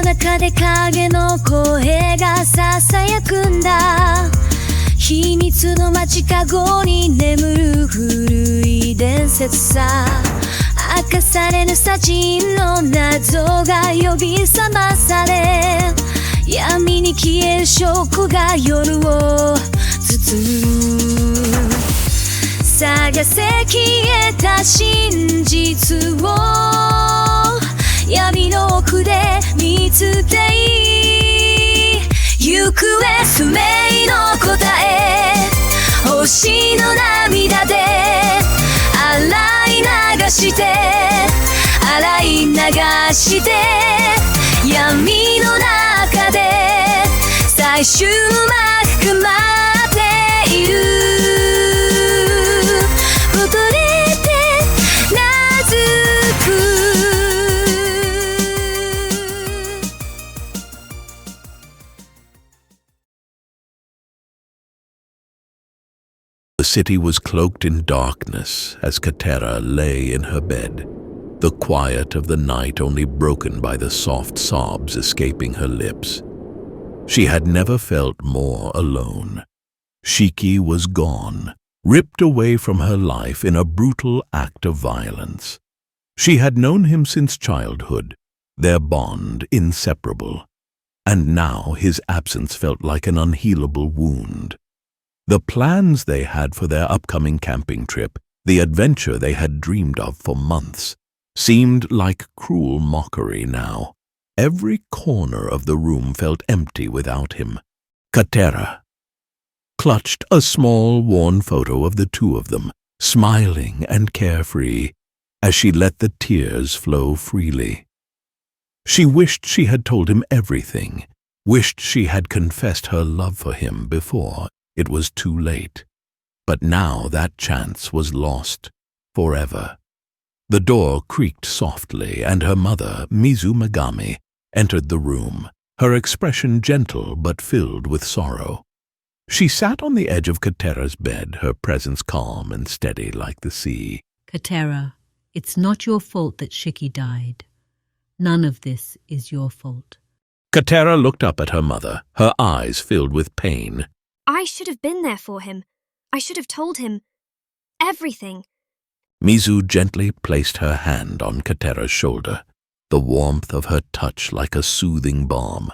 の中で影の声が囁くんだ。秘密の街角に眠る古い伝説さ。明かされぬサジンの謎が呼び覚まされ、闇に消える証拠が夜を包む。探せ消えた真実を闇の奥で見つけ行方不明の答え、星の涙で洗い流して洗い流して闇の中で最終幕が待っている。踊れて名付く。The city was cloaked in darkness as Katera lay in her bed, the quiet of the night only broken by the soft sobs escaping her lips. She had never felt more alone. Shiki was gone, ripped away from her life in a brutal act of violence. She had known him since childhood, their bond inseparable, and now his absence felt like an unhealable wound. The plans they had for their upcoming camping trip, the adventure they had dreamed of for months, seemed like cruel mockery now. Every corner of the room felt empty without him. Katera clutched a small, worn photo of the two of them, smiling and carefree, as she let the tears flow freely. She wished she had told him everything, wished she had confessed her love for him before it was too late. But now that chance was lost forever. The door creaked softly, and her mother, Mizu Megami, entered the room, her expression gentle but filled with sorrow. She sat on the edge of Katera's bed, her presence calm and steady like the sea. Katera, it's not your fault that Shiki died. None of this is your fault. Katera looked up at her mother, her eyes filled with pain. I should have been there for him. I should have told him everything. Mizu gently placed her hand on Katera's shoulder, the warmth of her touch like a soothing balm.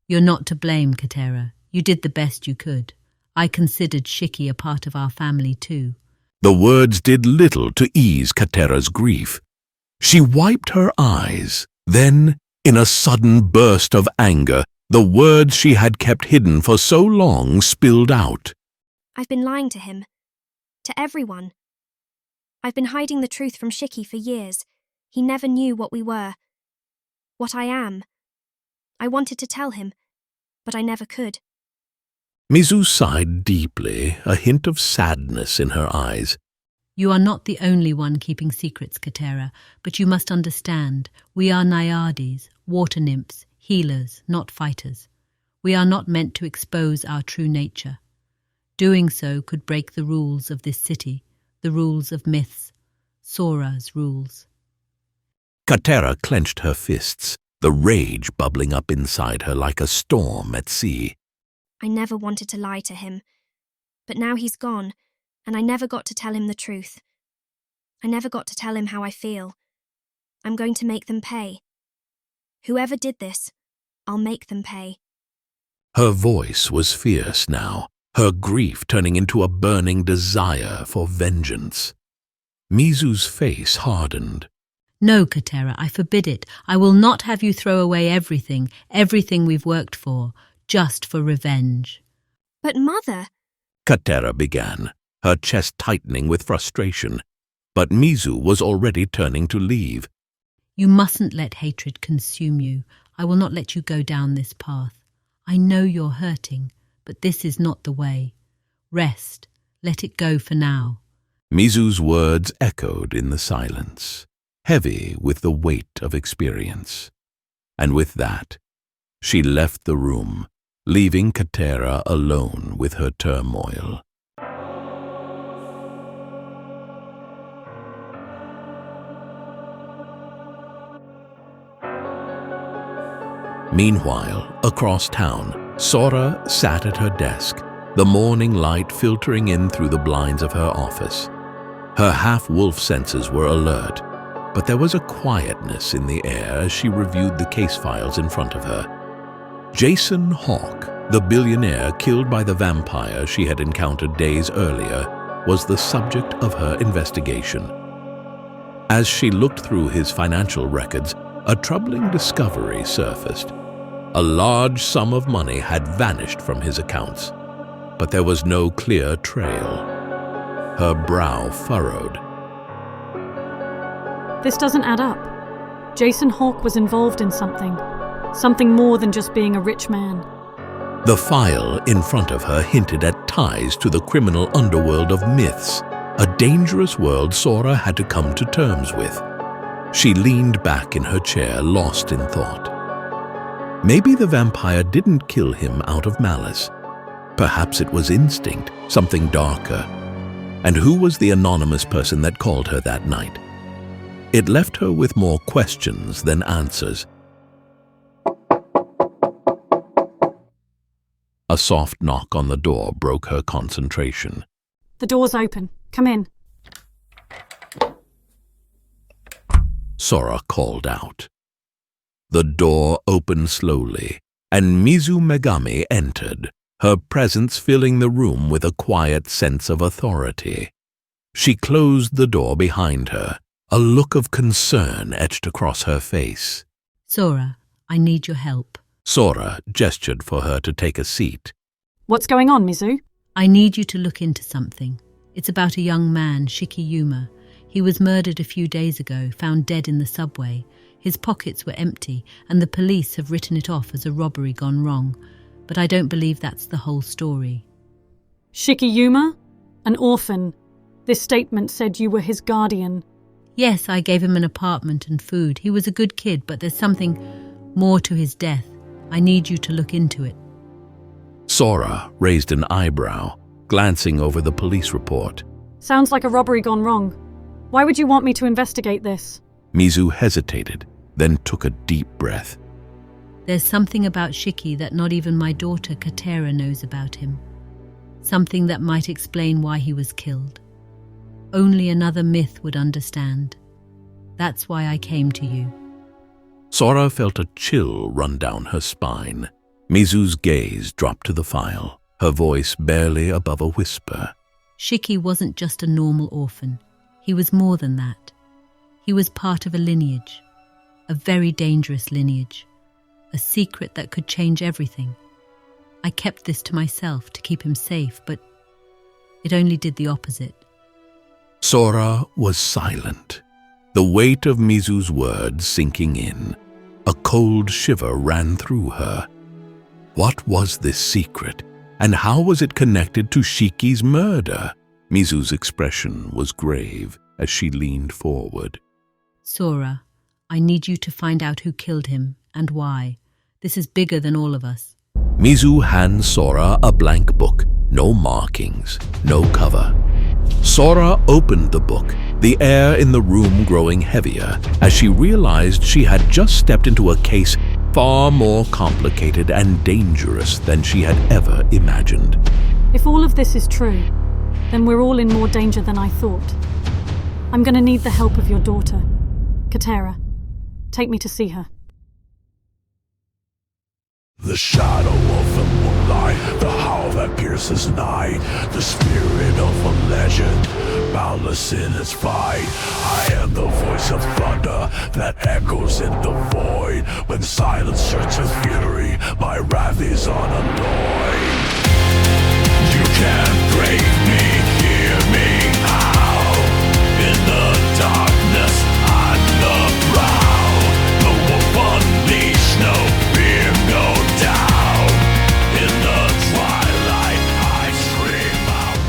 You're not to blame, Katera. You did the best you could. I considered Shiki a part of our family too. The words did little to ease Katera's grief. She wiped her eyes. Then, in a sudden burst of anger, the words she had kept hidden for so long spilled out. I've been lying to him. To everyone. I've been hiding the truth from Shiki for years. He never knew what we were. What I am. I wanted to tell him, but I never could. Mizu sighed deeply, a hint of sadness in her eyes. You are not the only one keeping secrets, Katera, but you must understand, we are Naiades, water nymphs, healers, not fighters. We are not meant to expose our true nature. Doing so could break the rules of this city, the rules of myths, Sora's rules. Katera clenched her fists, the rage bubbling up inside her like a storm at sea. I never wanted to lie to him. But now he's gone, and I never got to tell him the truth. I never got to tell him how I feel. I'm going to make them pay. Whoever did this, I'll make them pay. Her voice was fierce now, her grief turning into a burning desire for vengeance. Mizu's face hardened. No, Katera, I forbid it. I will not have you throw away everything we've worked for, just for revenge. But Mother... Katera began, her chest tightening with frustration. But Mizu was already turning to leave. You mustn't let hatred consume you. I will not let you go down this path. I know you're hurting, but this is not the way. Rest. Let it go for now. Mizu's words echoed in the silence, heavy with the weight of experience. And with that, she left the room, leaving Katera alone with her turmoil. Meanwhile, across town, Sora sat at her desk, the morning light filtering in through the blinds of her office. Her half-wolf senses were alert, but there was a quietness in the air as she reviewed the case files in front of her. Jason Hawke, the billionaire killed by the vampire she had encountered days earlier, was the subject of her investigation. As she looked through his financial records, a troubling discovery surfaced. A large sum of money had vanished from his accounts, but there was no clear trail. Her brow furrowed. This doesn't add up. Jason Hawke was involved in something more than just being a rich man. The file in front of her hinted at ties to the criminal underworld of myths, a dangerous world Sora had to come to terms with. She leaned back in her chair, lost in thought. Maybe the vampire didn't kill him out of malice. Perhaps it was instinct, something darker. And who was the anonymous person that called her that night? It left her with more questions than answers. A soft knock on the door broke her concentration. The door's open. Come in. Sora called out. The door opened slowly, and Mizu Megami entered, her presence filling the room with a quiet sense of authority. She closed the door behind her, a look of concern etched across her face. Sora, I need your help. Sora gestured for her to take a seat. What's going on, Mizu? I need you to look into something. It's about a young man, Yuma. He was murdered a few days ago, found dead in the subway. His pockets were empty, and the police have written it off as a robbery gone wrong. But I don't believe that's the whole story. Yuma? An orphan. This statement said you were his guardian. Yes, I gave him an apartment and food. He was a good kid, but there's something more to his death. I need you to look into it. Sora raised an eyebrow, glancing over the police report. Sounds like a robbery gone wrong. Why would you want me to investigate this? Mizu hesitated, then took a deep breath. There's something about Shiki that not even my daughter Katera knows about him. Something that might explain why he was killed. Only another myth would understand. That's why I came to you. Sora felt a chill run down her spine. Mizu's gaze dropped to the file, her voice barely above a whisper. Shiki wasn't just a normal orphan. He was more than that. He was part of a lineage, a very dangerous lineage, a secret that could change everything. I kept this to myself to keep him safe, but it only did the opposite. Sora was silent, the weight of Mizu's words sinking in. A cold shiver ran through her. What was this secret, and how was it connected to Shiki's murder? Mizu's expression was grave as she leaned forward. Sora, I need you to find out who killed him and why. This is bigger than all of us. Mizu hands Sora a blank book, no markings, no cover. Sora opened the book, the air in the room growing heavier as she realized she had just stepped into a case far more complicated and dangerous than she had ever imagined. If all of this is true, then we're all in more danger than I thought. I'm going to need the help of your daughter, Katera. Take me to see her. The shadow of the moonlight, the howl that pierces night, the spirit of a legend, boundless in its fight. I am the voice of thunder that echoes in the void. When silence turns to fury, my wrath is unalloyed. You can't break me, hear me out. In the darkness, I'm the proud. No wolf unleashed, no fear, no doubt. In the twilight, I scream out.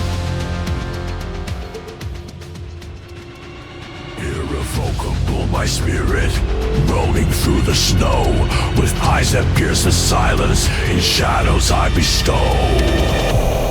Irrevocable, my spirit, rolling through the snow. With eyes that pierce the silence, in shadows I bestow.